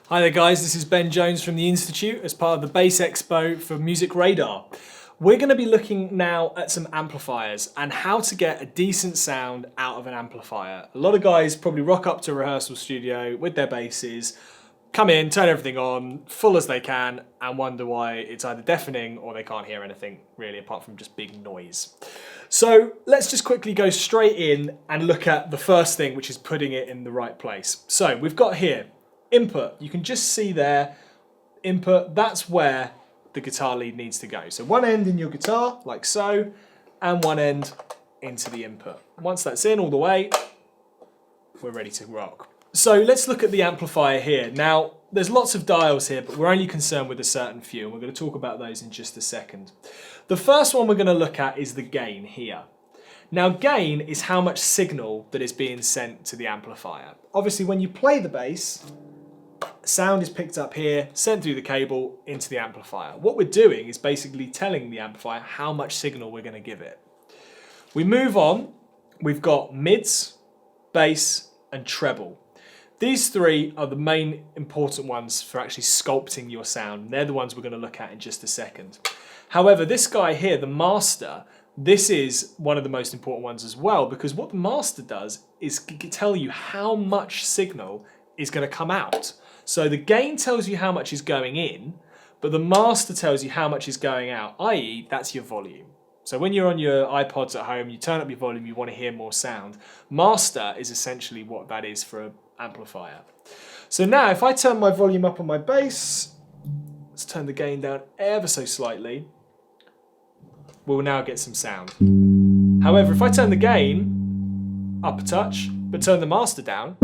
Hi there guys, this is Ben Jones from the Institute as part of the Bass Expo for Music Radar. We're going to be looking now at some amplifiers and how to get a decent sound out of an amplifier. A lot of guys probably rock up to a rehearsal studio with their basses, come in, turn everything on, full as they can, and wonder why it's either deafening or they can't hear anything really apart from just big noise. So let's just quickly go straight in and look at the first thing, which is putting it in the right place. So we've got here input. You can just see there, input, that's where the guitar lead needs to go. So one end in your guitar, like so, and one end into the input. Once that's in all the way, we're ready to rock. So let's look at the amplifier here. Now, there's lots of dials here, but we're only concerned with a certain few, and we're going to talk about those in just a second. The first one we're going to look at is the gain here. Now, gain is how much signal that is being sent to the amplifier. Obviously, when you play the bass, sound is picked up here, sent through the cable into the amplifier. What we're doing is basically telling the amplifier how much signal we're going to give it. We move on, we've got mids, bass, and treble. These three are the main important ones for actually sculpting your sound. They're the ones we're going to look at in just a second. However, this guy here, the master, this is one of the most important ones as well, because what the master does is tell you how much signal is going to come out. So the gain tells you how much is going in, but the master tells you how much is going out, i.e. that's your volume. So when you're on your iPods at home, you turn up your volume, you want to hear more sound. Master is essentially what that is for an amplifier. So now if I turn my volume up on my bass, let's turn the gain down ever so slightly, we'll now get some sound. However, if I turn the gain up a touch, but turn the master down,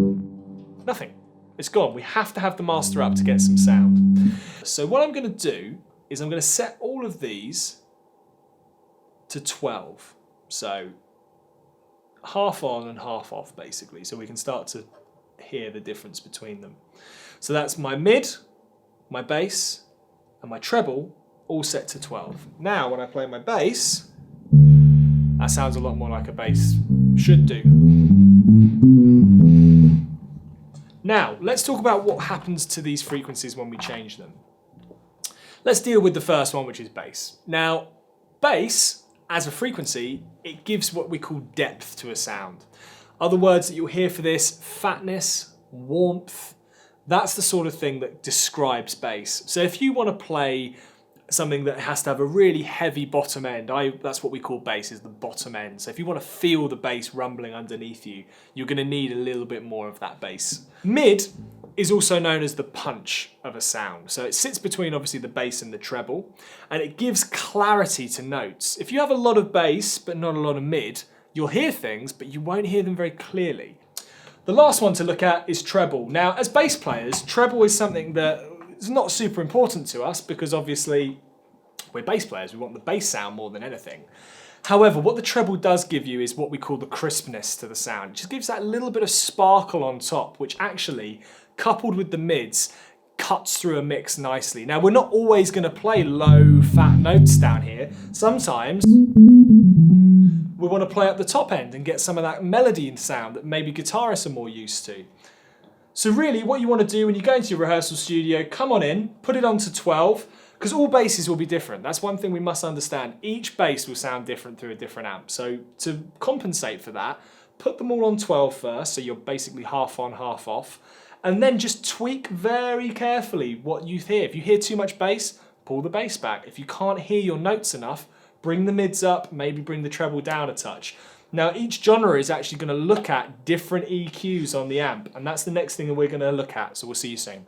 nothing. It's gone. We have to have the master up to get some sound. So what I'm going to do is I'm going to set all of these to 12. So half on and half off basically, so we can start to hear the difference between them. So that's my mid, my bass, and my treble all set to 12. Now when I play my bass, that sounds a lot more like a bass should do. Now, let's talk about what happens to these frequencies when we change them. Let's deal with the first one, which is bass. Now, bass, as a frequency, it gives what we call depth to a sound. Other words that you'll hear for this, fatness, warmth, that's the sort of thing that describes bass. So if you want to play something that has to have a really heavy bottom end, that's what we call bass, is the bottom end. So if you want to feel the bass rumbling underneath you, you're going to need a little bit more of that bass. Mid is also known as the punch of a sound. So it sits between obviously the bass and the treble, and it gives clarity to notes. If you have a lot of bass but not a lot of mid, you'll hear things, but you won't hear them very clearly. The last one to look at is treble. Now, as bass players, treble is something that it's not super important to us because obviously we're bass players, we want the bass sound more than anything. However, what the treble does give you is what we call the crispness to the sound. It just gives that little bit of sparkle on top, which actually, coupled with the mids, cuts through a mix nicely. Now, we're not always going to play low, fat notes down here. Sometimes we want to play up the top end and get some of that melody sound that maybe guitarists are more used to. So really what you want to do when you go into your rehearsal studio, come on in, put it on to 12, because all basses will be different. That's one thing we must understand. Each bass will sound different through a different amp. So to compensate for that, put them all on 12 first, so you're basically half on, half off, and then just tweak very carefully what you hear. If you hear too much bass, pull the bass back. If you can't hear your notes enough, bring the mids up, maybe bring the treble down a touch. Now, each genre is actually going to look at different EQs on the amp, and that's the next thing that we're going to look at, so we'll see you soon.